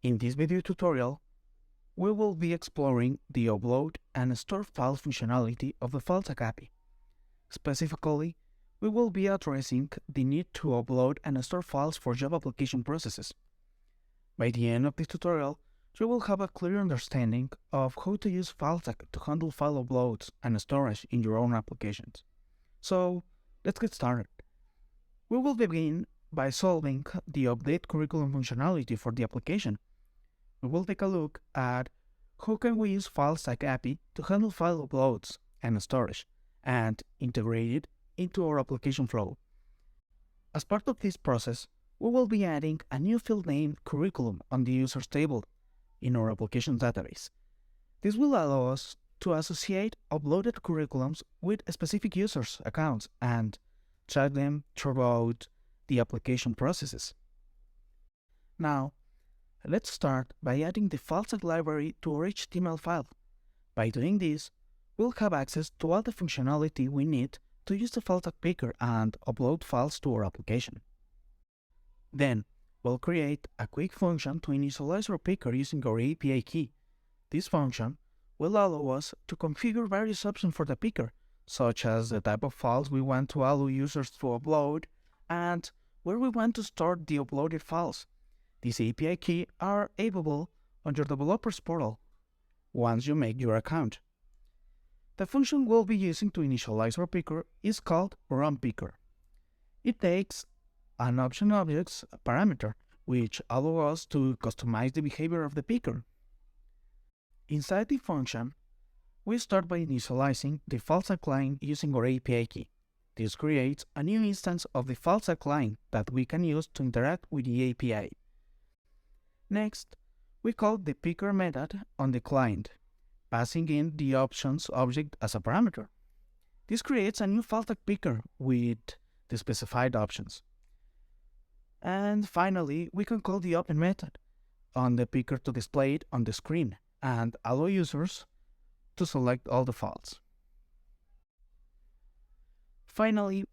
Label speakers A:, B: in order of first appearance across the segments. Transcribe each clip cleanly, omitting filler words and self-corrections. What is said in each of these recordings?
A: In this video tutorial, we will be exploring the upload and store files functionality of the Filestack API. Specifically, we will be addressing the need to upload and store files for Java application processes. By the end of this tutorial, you will have a clear understanding of how to use Filestack to handle file uploads and storage in your own applications. So, let's get started. We will begin by solving the update curriculum functionality for the application. We will take a look at how can we use Filestack API to handle file uploads and storage and integrate it into our application flow. As part of this process, we will be adding a new field named curriculum on the users table in our application database. This will allow us to associate uploaded curriculums with specific users' accounts and track them throughout the application processes. Now, let's start by adding the Filestack library to our HTML file. By doing this, we'll have access to all the functionality we need to use the Filestack picker and upload files to our application. Then, we'll create a quick function to initialize our picker using our API key. This function will allow us to configure various options for the picker, such as the type of files we want to allow users to upload and where we want to store the uploaded files. These API keys are available on your developer's portal once you make your account. The function we'll be using to initialize our picker is called runPicker. It takes an option objects parameter, which allows us to customize the behavior of the picker. Inside the function, we start by initializing the Filestack client using our API key. This creates a new instance of the Filestack client that we can use to interact with the API. Next, we call the picker method on the client, passing in the options object as a parameter. This creates a new Filestack picker with the specified options. And finally, we can call the open method on the picker to display it on the screen and allow users to select all the files. Finally,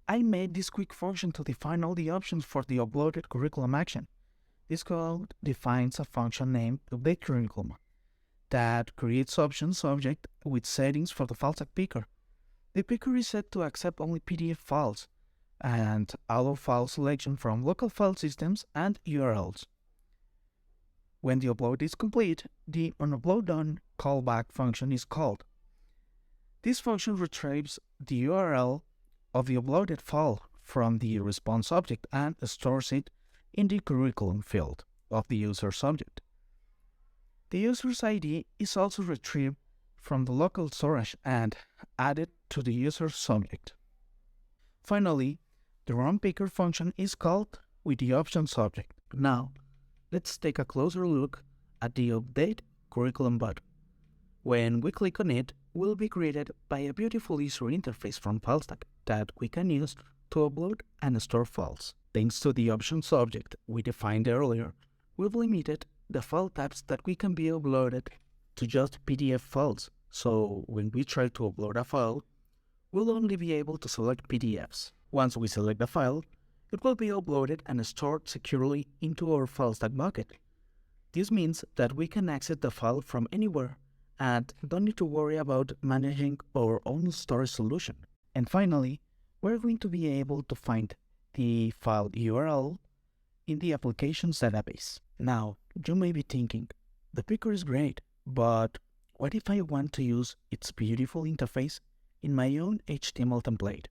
A: I made this quick function to define all the options for the uploaded curriculum action. This code defines a function named updateCurriculum that creates options object with settings for the Filestack picker. The picker is set to accept only PDF files and allow file selection from local file systems and URLs. When the upload is complete, the onUploadDone callback function is called. This function retrieves the URL of the uploaded file from the response object and stores it in the curriculum field of the user's object. The user's ID is also retrieved from the local storage and added to the user's subject. Finally, the runPicker function is called with the options object. Now, let's take a closer look at the Update Curriculum button. When we click on it, we'll be greeted by a beautiful user interface from Filestack that we can use to upload and store files. Thanks to the options object we defined earlier, we've limited the file types that we can be uploaded to just PDF files. So when we try to upload a file, we'll only be able to select PDFs. Once we select the file, it will be uploaded and stored securely into our Filestack bucket. This means that we can access the file from anywhere and don't need to worry about managing our own storage solution. And finally, we're going to be able to find the file URL in the applications database. Now, you may be thinking, the picker is great, but what if I want to use its beautiful interface in my own HTML template?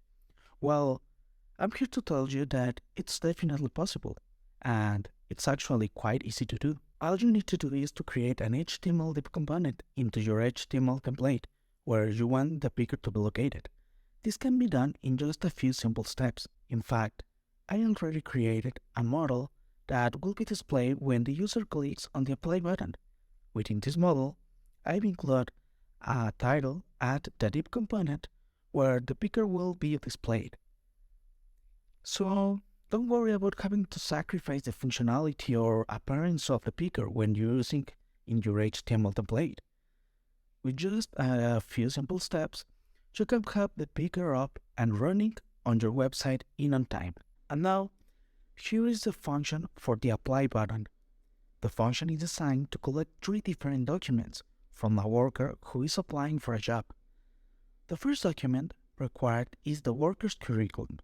A: Well, I'm here to tell you that it's definitely possible, and it's actually quite easy to do. All you need to do is to create an HTML div component into your HTML template where you want the picker to be located. This can be done in just a few simple steps. In fact, I already created a model that will be displayed when the user clicks on the Apply button. Within this model, I've included a title at the div component where the picker will be displayed. So, don't worry about having to sacrifice the functionality or appearance of the picker when you're using in your HTML template. With just a few simple steps, you can have the picker up and running on your website in on time. And now, here is the function for the Apply button. The function is designed to collect three different documents from a worker who is applying for a job. The first document required is the worker's curriculum.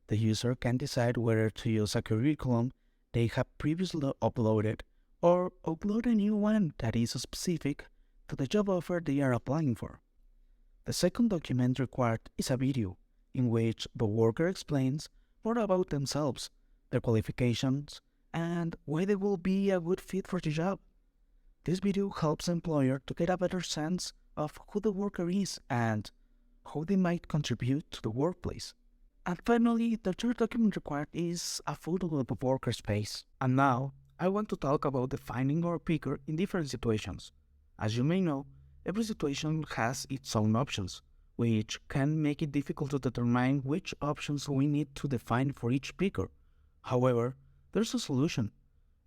A: The user can decide whether to use a curriculum they have previously uploaded or upload a new one that is specific to the job offer they are applying for. The second document required is a video in which the worker explains more about themselves, their qualifications, and why they will be a good fit for the job. This video helps the employer to get a better sense of who the worker is and how they might contribute to the workplace. And finally, the third document required is a photo of the worker's face. And now, I want to talk about defining our picker in different situations. As you may know, every situation has its own options, which can make it difficult to determine which options we need to define for each picker. However, there's a solution.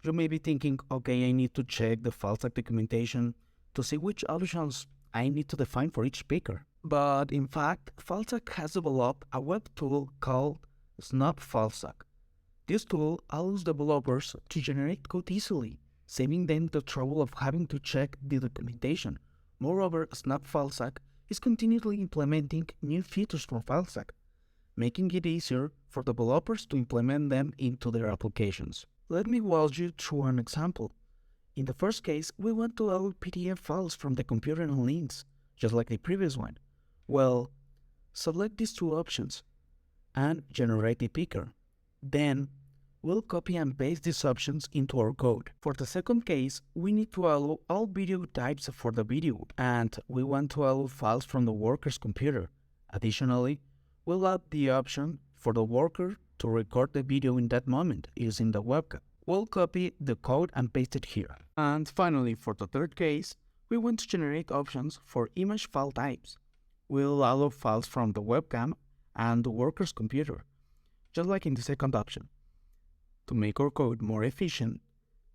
A: You may be thinking, okay, I need to check the Filestack documentation to see which options I need to define for each picker. But in fact, Filestack has developed a web tool called Snap Filestack. This tool allows developers to generate code easily, saving them the trouble of having to check the documentation. Moreover, Snap Filestack is continually implementing new features for Filestack, making it easier for developers to implement them into their applications. Let me walk you through an example. In the first case, we want to load PDF files from the computer and links, just like the previous one. Well, select these two options and generate the picker. Then, we'll copy and paste these options into our code. For the second case, we need to allow all video types for the video, and we want to allow files from the worker's computer. Additionally, we'll add the option for the worker to record the video in that moment using the webcam. We'll copy the code and paste it here. And finally, for the third case, we want to generate options for image file types. We'll allow files from the webcam and the worker's computer, just like in the second option. To make our code more efficient,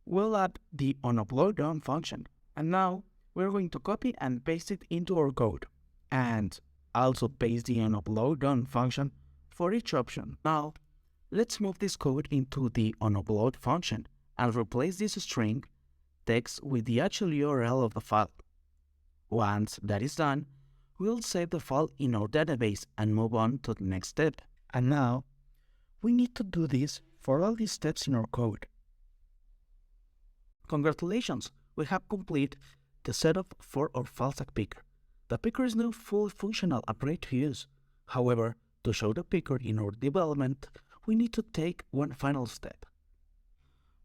A: we'll add the onUploadOn function. And now, we're going to copy and paste it into our code. And also paste the onUploadOn function for each option. Now, let's move this code into the onUpload function and replace this string text with the actual URL of the file. Once that is done, we'll save the file in our database and move on to the next step. And now, we need to do this for all these steps in our code. Congratulations, we have completed the setup for our Filestack picker. The picker is now fully functional and ready to use. However, to show the picker in our development, we need to take one final step.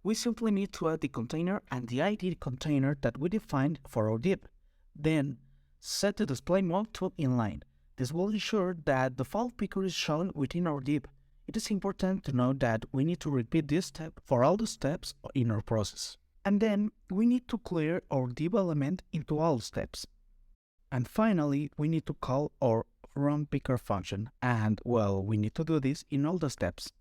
A: We simply need to add the container and the ID container that we defined for our div. Then, set the display mode to inline. This will ensure that the file picker is shown within our div. It is important to note that we need to repeat this step for all the steps in our process. And then, we need to clear our div element into all steps. And finally, we need to call our runPicker function, and well, we need to do this in all the steps.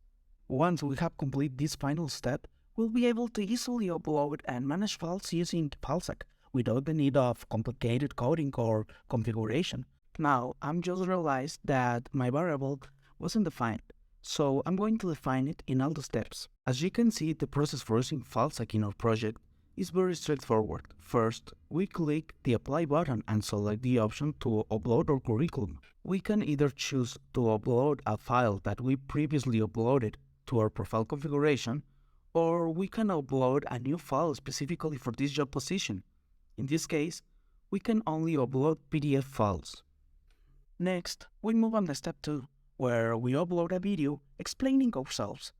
A: Once we have completed this final step, we'll be able to easily upload and manage files using Filestack without the need of complicated coding or configuration. Now, I'm just realized that my variable wasn't defined, so I'm going to define it in all the steps. As you can see, the process for using Filestack in our project is very straightforward. First, we click the Apply button and select the option to upload our curriculum. We can either choose to upload a file that we previously uploaded to our profile configuration, or we can upload a new file specifically for this job position. In this case, we can only upload PDF files. Next, we move on to step 2, where we upload a video explaining ourselves.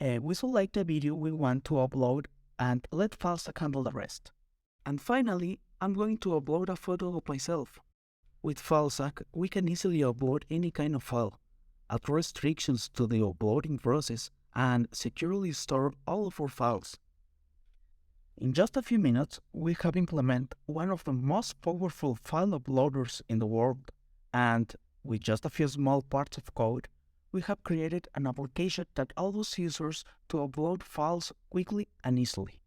A: We select the video we want to upload and let Filestack handle the rest. And finally, I'm going to upload a photo of myself. With Filestack, we can easily upload any kind of file, add restrictions to the uploading process, and securely store all of our files. In just a few minutes, we have implemented one of the most powerful file uploaders in the world, and with just a few small parts of code, we have created an application that allows users to upload files quickly and easily.